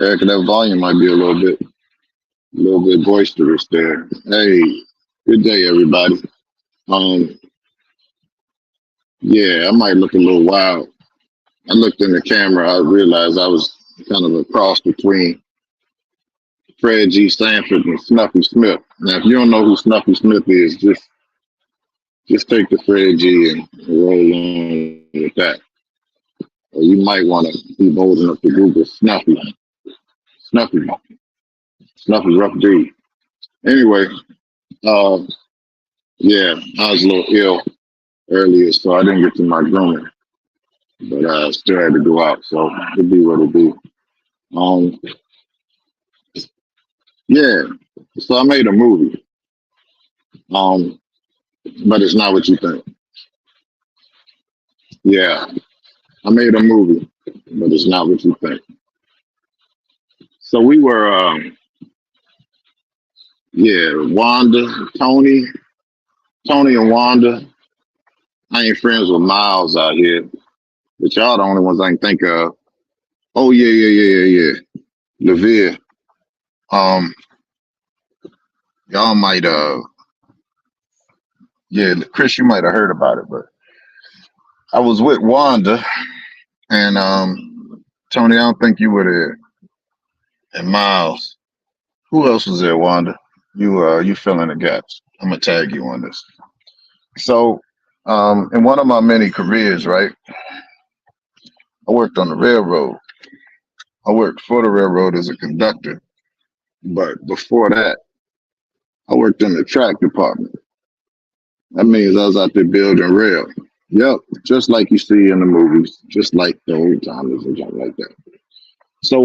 Erica, that volume might be a little bit boisterous there. Hey, good day, everybody. Um, yeah, I might look a little wild. I looked in the camera. I realized I was kind of a cross between Fred G. Sanford and Snuffy Smith. Now, if you don't know who Snuffy Smith is, just take the Fred G and roll on with that. Or you might want to be bold enough to Google Snuffy, Snuffy Rough D. Anyway, uh, yeah, I was a little ill earlier, so I didn't get to my grooming, but I still had to go out, so it be what it be. Um, yeah, so I made a movie, um, but it's not what you think. Yeah, I made a movie, but it's not what you think. So we were, yeah, Wanda, Tony, Tony and Wanda. I ain't friends with Miles out here, but y'all the only ones I can think of. Oh yeah, yeah, yeah, yeah, yeah. Levere. Um, y'all might yeah, Chris, you might have heard about it, but I was with Wanda and Tony. I don't think you were there, and Miles. Who else was there, Wanda? You fill in the gaps. I'm gonna tag you on this. So, in one of my many careers, right, I worked on the railroad. I worked for the railroad as a conductor, but before that, I worked in the track department. That means I was out there building rail. Yep, just like you see in the movies, just like the old timers and something like that. So,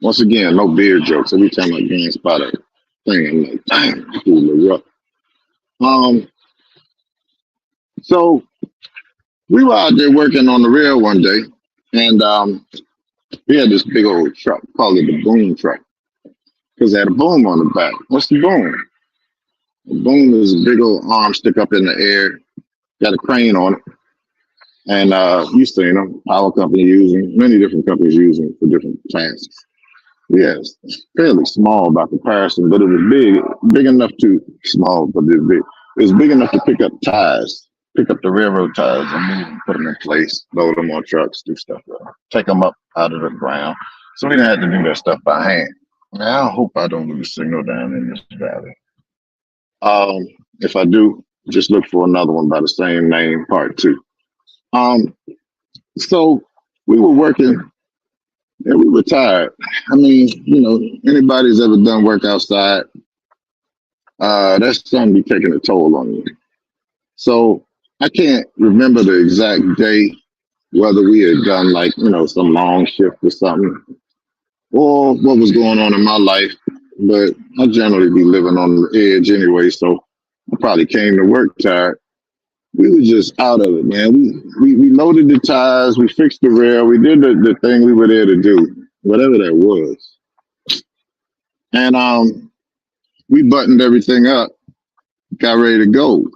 once again, no beard jokes. Every time I glance by that thing, I'm like, damn, this dude look rough. Um, so we were out there working on the rail one day, and we had this big old truck, called it the boom truck, because it had a boom on the back. What's the boom? The boom is a big old arm stick up in the air, got a crane on it, and you've seen them. Power company using, many different companies using for different tasks. Yes, it's fairly small by comparison, but it was big enough to small, but it was big. It was big enough to pick up ties, pick up the railroad ties and move them, put them in place, load them on trucks, do stuff, take them up out of the ground. So we didn't have to do that stuff by hand. Now, I hope I don't lose signal down in this valley. Um, if I do, just look for another one by the same name, part two. Um, so we were working and we were tired. I mean, anybody's ever done work outside, that's something be taking a toll on you. So I can't remember the exact day, whether we had done like, some long shift or something, or what was going on in my life. But I generally be living on the edge anyway, so I probably came to work tired. We were just out of it, man. We loaded the tires, we fixed the rail, we did the thing we were there to do, whatever that was. And we buttoned everything up, got ready to go.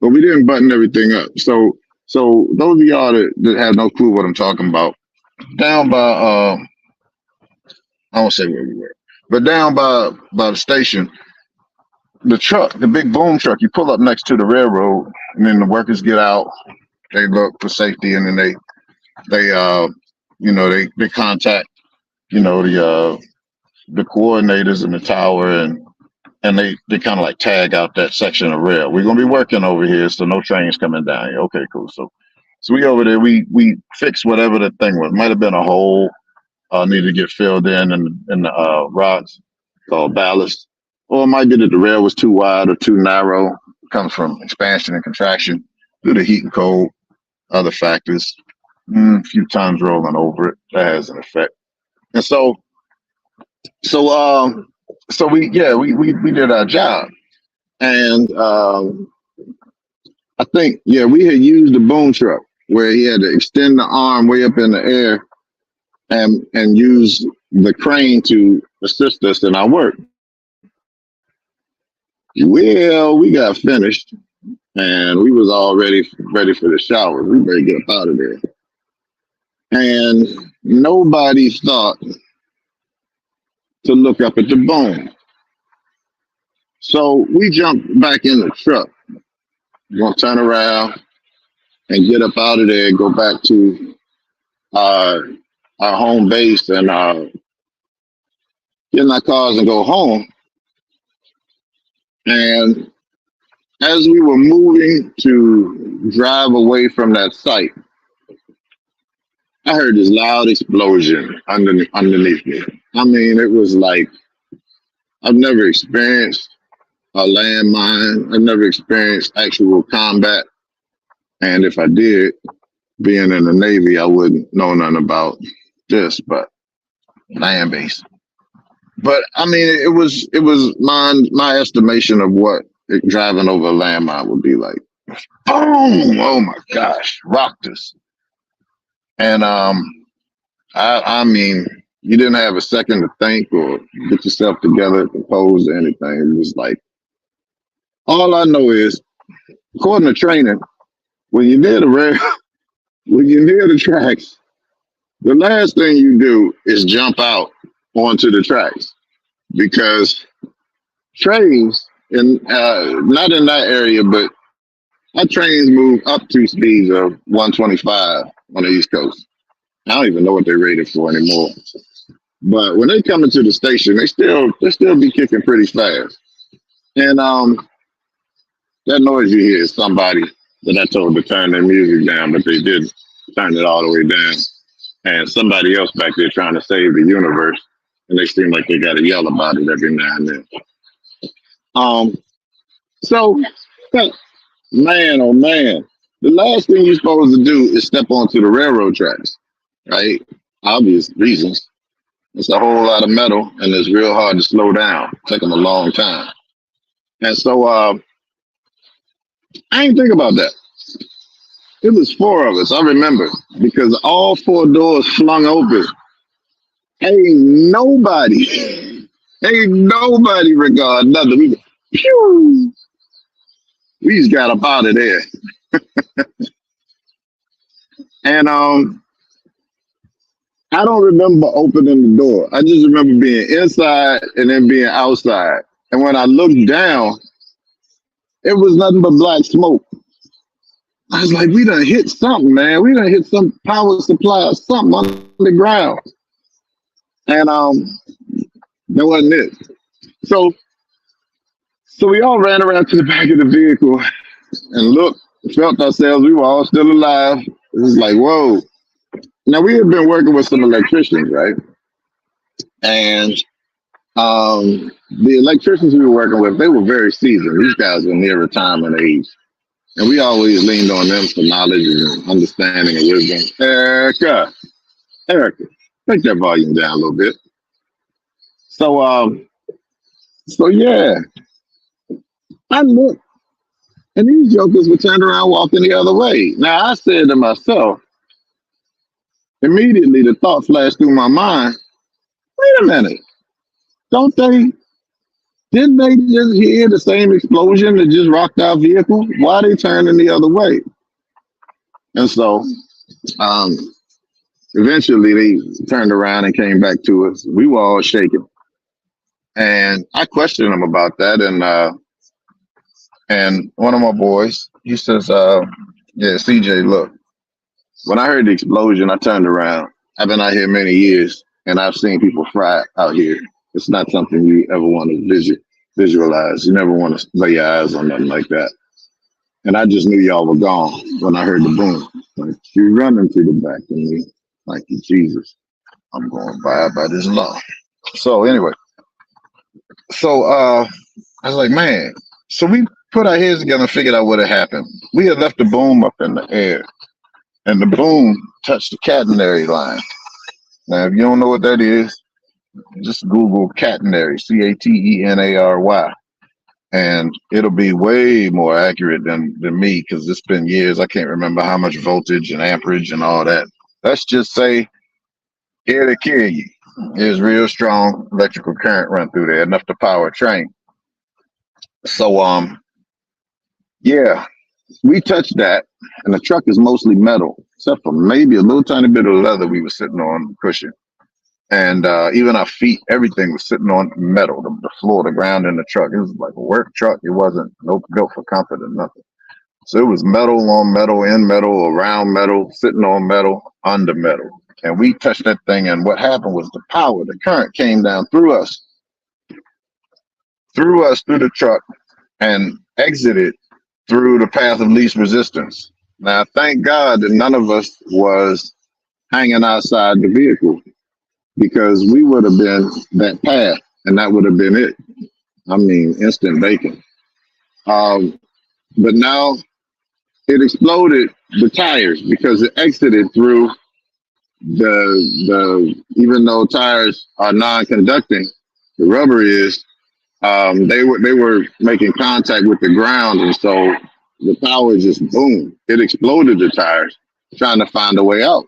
But we didn't button everything up. So those of y'all that have no clue what I'm talking about, down by I won't say where we were, but down by the station, the truck, the big boom truck, you pull up next to the railroad, and then the workers get out, they look for safety, and then they contact, the coordinators in the tower, and they kind of like tag out that section of rail. We're gonna be working over here, so no trains coming down here. Okay, cool. So we over there, we fixed whatever the thing was. Might have been a hole, needed to get filled in the rocks called ballast. Or it might be that the rail was too wide or too narrow. It comes from expansion and contraction due to heat and cold, other factors. A few times rolling over it, that has an effect. And so we did our job. And I think, yeah, we had used the boom truck where he had to extend the arm way up in the air and use the crane to assist us in our work. Well, we got finished and we was all ready for the shower. We better get up out of there. and nobody thought to look up at the boom. So we jumped back in the truck. We're gonna turn around and get up out of there and go back to our our home base and get in our cars and go home. And as we were moving to drive away from that site, I heard this loud explosion underneath me. I mean, it was like I've never experienced a landmine. I've never experienced actual combat. And if I did, being in the Navy, I wouldn't know nothing about this, but land base. But I mean, it was my estimation of what driving over a landmine would be like. Boom! Oh my gosh, rocked us. And I mean, you didn't have a second to think or get yourself together, compose anything. It was like all I know is, according to training, when you're near the rail, when you're near the tracks, the last thing you do is jump out onto the tracks because trains, and not in that area, but our trains move up to speeds of 125 on the East Coast. I don't even know what they're rated for anymore. But when they come into the station, they still be kicking pretty fast. And that noise you hear is somebody that I told to turn their music down, but they didn't turn it all the way down. And somebody else back there trying to save the universe, and they seem like they got to yell about it every now and then. Um, so, man, oh man, the last thing you're supposed to do is step onto the railroad tracks, right? Obvious reasons. It's a whole lot of metal, and it's real hard to slow down. Take them a long time. And so I ain't think about that. It was four of us, I remember, because all four doors flung open. Ain't nobody regard nothing. Pew! We just got up out of there. And I don't remember opening the door. I just remember being inside and then being outside. And when I looked down, it was nothing but black smoke. I was like, we done hit something, man. We done hit some power supply or something on the ground. And that wasn't it. So we all ran around to the back of the vehicle and looked, felt ourselves. We were all still alive. It was like, whoa. Now we had been working with some electricians, right? And the electricians we were working with, they were very seasoned. These guys were near retirement age. And we always leaned on them for knowledge and understanding and wisdom. Erica, take that volume down a little bit. So yeah, I looked, and these jokers were turned around walking the other way. Now I said to myself, immediately the thought flashed through my mind, wait a minute, don't they, didn't they just hear the same explosion that just rocked our vehicle? Why are they turning the other way? And so eventually they turned around and came back to us. We were all shaking. And I questioned them about that. And one of my boys, he says, yeah, CJ, look, when I heard the explosion, I turned around. I've been out here many years, and I've seen people fry out here. It's not something you ever want to visualize. You never want to lay your eyes on nothing like that. And I just knew y'all were gone when I heard the boom. Like, you running through the back of me, like, Jesus, I'm going to abide by this law. So anyway, I was like, man. So we put our heads together and figured out what had happened. We had left the boom up in the air, and the boom touched the catenary line. Now, if you don't know what that is, just Google catenary, Catenary, and it'll be way more accurate than me, because it's been years. I can't remember how much voltage and amperage and all that. Let's just say it'll kill you. There's real strong electrical current run through there, enough to power a train. So yeah, we touched that, and the truck is mostly metal. except for maybe a little tiny bit of leather we were sitting on cushion. And even our feet, everything was sitting on metal, the floor, the ground in the truck. It was like a work truck. It wasn't no built for comfort or nothing. So it was metal on metal, in metal, around metal, sitting on metal, under metal. And we touched that thing, and what happened was the power, the current came down through us through the truck, and exited through the path of least resistance. Now, thank God that none of us was hanging outside the vehicle because we would have been that path, and that would have been it. I mean, instant bacon. Um, but now it exploded the tires because it exited through the even though tires are non-conducting, the rubber is. They were making contact with the ground, and so the power just boom. It exploded the tires, trying to find a way out,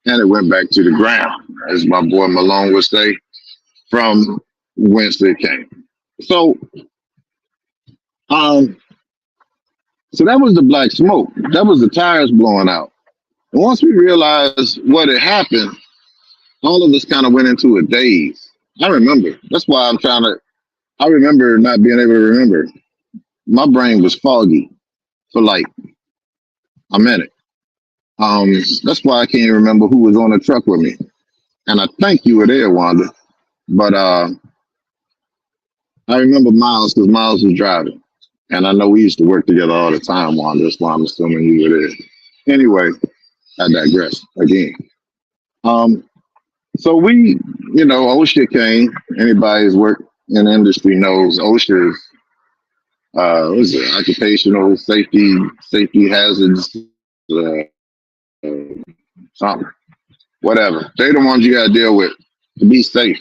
and it went back to the ground, as my boy Malone would say, from whence it came. So, um, so that was the black smoke. That was the tires blowing out. And once we realized what had happened, all of us kind of went into a daze. I remember. That's why I'm trying to. I remember not being able to remember. My brain was foggy for like a minute. That's why I can't even remember who was on the truck with me. And I think you were there, Wanda. But I remember Miles because Miles was driving. And I know we used to work together all the time, Wanda. That's why I'm assuming you were there. Anyway, I digress again. Um, so OSHA came. Anybody who's worked in the industry knows OSHA is what is it? Occupational safety hazards, uh, something, whatever. They the ones you got to deal with to be safe.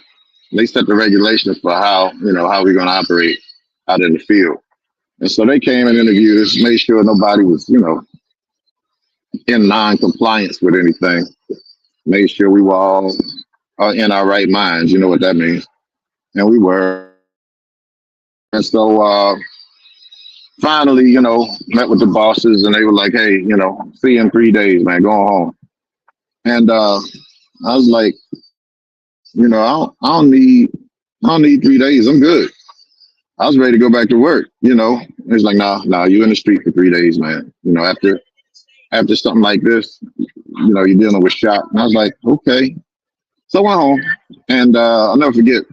They set the regulations for how we're gonna operate out in the field. And so they came and interviewed us, made sure nobody was in non-compliance with anything. Made sure we were all in our right minds. You know what that means. And we were. And so finally, met with the bosses, and they were like, "Hey, see you in 3 days, man. Go home." And I was like, I don't need 3 days. I'm good. I was ready to go back to work. It's like, nah, you in the street for 3 days, man. After something like this, you're dealing with shock. And I was like, okay. So I went home, and I'll never forget.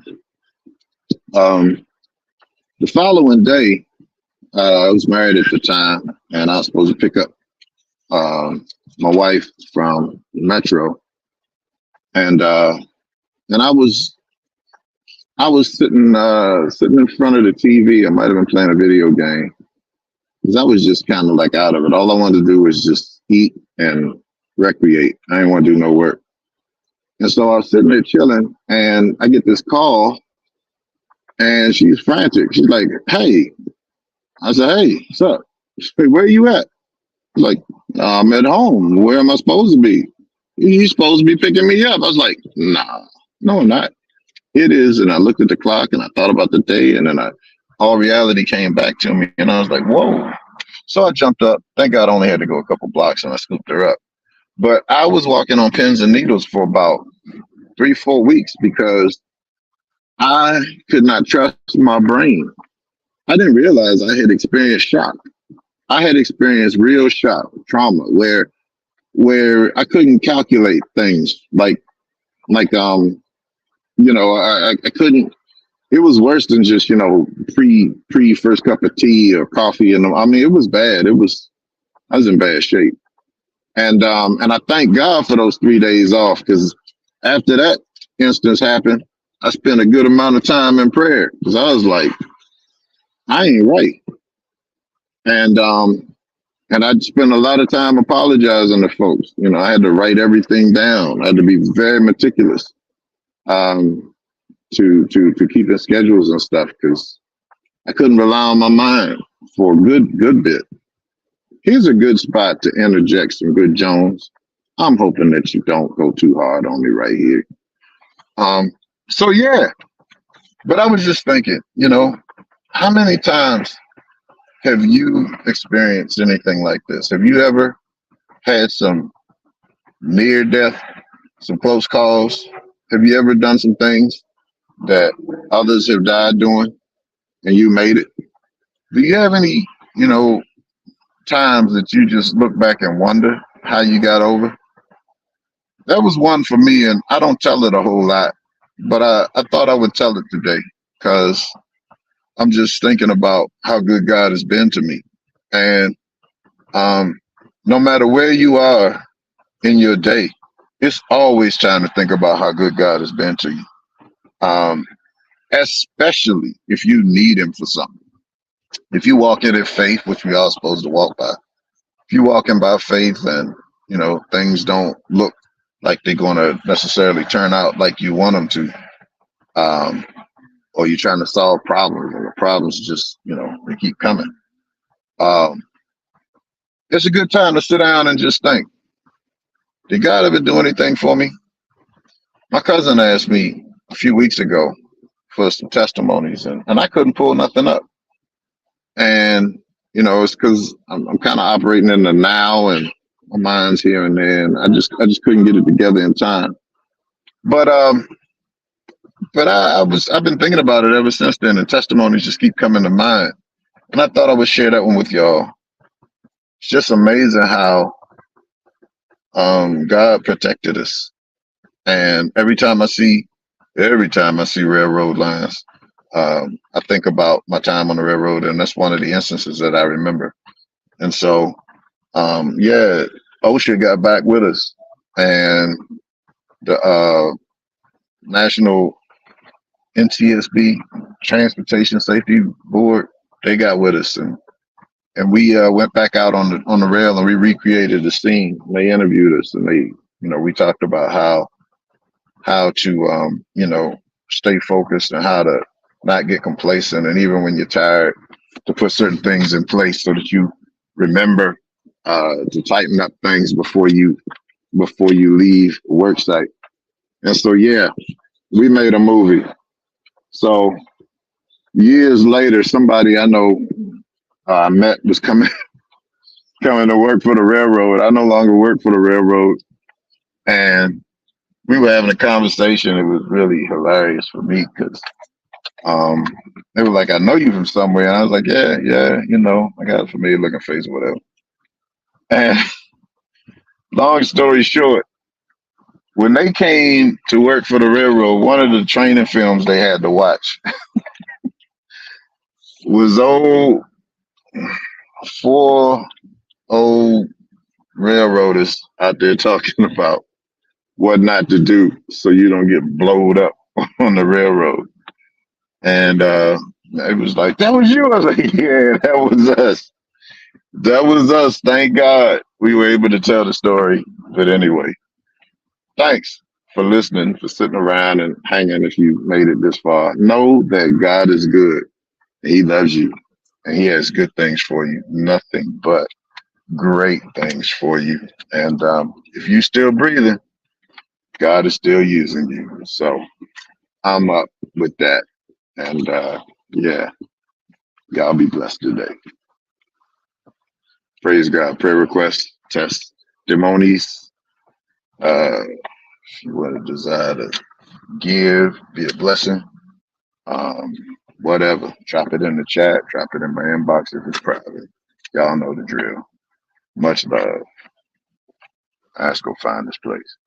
Um, the following day, I was married at the time, and I was supposed to pick up my wife from Metro, and I was sitting in front of the TV. I might have been playing a video game because I was just kind of like out of it. All I wanted to do was just eat and recreate. I didn't want to do no work. And so I was sitting there chilling, and I get this call, and she's frantic. She's like, "Hey." I said, "Hey, what's up?" She said, "Where are you at?" I'm like, "I'm at home. Where am I supposed to be?" "You supposed to be picking me up." I was like, "Nah, no, I'm not." "It is." And I looked at the clock, and I thought about the day, and then all reality came back to me, and I was like, "Whoa." So I jumped up. Thank God I only had to go a couple blocks, and I scooped her up. But I was walking on pins and needles for about 3, 4 weeks because I could not trust my brain. I didn't realize I had experienced shock. I had experienced real shock, trauma, where I couldn't calculate things I couldn't. It was worse than just pre first cup of tea or coffee, and I mean it was bad. I was in bad shape, and I thank God for those 3 days off because after that instance happened, I spent a good amount of time in prayer because I was like, I ain't right, and I spent a lot of time apologizing to folks. I had to write everything down. I had to be very meticulous. Um, to keeping schedules and stuff because I couldn't rely on my mind for a good bit. Here's a good spot to interject some good Jones. I'm hoping that you don't go too hard on me right here. So yeah, but I was just thinking, how many times have you experienced anything like this? Have you ever had some near death, some close calls? Have you ever done some things that others have died doing and you made it? Do you have any, you know, times that you just look back and wonder how you got over? That was one for me, and I don't tell it a whole lot, but I thought I would tell it today because I'm just thinking about how good God has been to me. And um, no matter where you are in your day, it's always time to think about how good God has been to you, um, especially if you need Him for something. If you walk in faith, which we all supposed to walk by, if you walk in by faith and things don't look like they're going to necessarily turn out like you want them to, um, or you're trying to solve problems and the problems just they keep coming. Um, it's a good time to sit down and just think, did God ever do anything for me? My cousin asked me a few weeks ago for some testimonies, and I couldn't pull nothing up. And it's because I'm kind of operating in the now, and my mind's here and there, and I just couldn't get it together in time. But I've been thinking about it ever since then, and testimonies just keep coming to mind. And I thought I would share that one with y'all. It's just amazing how God protected us. And every time I see railroad lines, I think about my time on the railroad, and that's one of the instances that I remember. And so, yeah, OSHA got back with us, and the National NTSB Transportation Safety Board, they got with us, and we went back out on the rail, and we recreated the scene. They interviewed us, and we talked about how to stay focused and how to not get complacent, and even when you're tired, to put certain things in place so that you remember to tighten up things before you leave work site. And so, yeah, we made a movie. So years later, somebody I know I met was coming to work for the railroad. I no longer work for the railroad, and we were having a conversation. It was really hilarious for me because they were like, "I know you from somewhere," and I was like, "Yeah, yeah, I got a familiar looking face, or whatever." And long story short, when they came to work for the railroad, one of the training films they had to watch was four old railroaders out there talking about what not to do so you don't get blowed up on the railroad. And it was like, that was you. I was like, yeah, that was us. That was us. Thank God we were able to tell the story. But anyway, thanks for listening, for sitting around and hanging if you made it this far. Know that God is good. He loves you. And He has good things for you. Nothing but great things for you. And if you're still breathing, God is still using you. So I'm up with that. And yeah, y'all be blessed today. Praise God. Prayer requests, testimonies. If you want to desire to give, be a blessing. Whatever. Drop it in the chat. Drop it in my inbox if it's private. Y'all know the drill. Much love. Let's go find this place.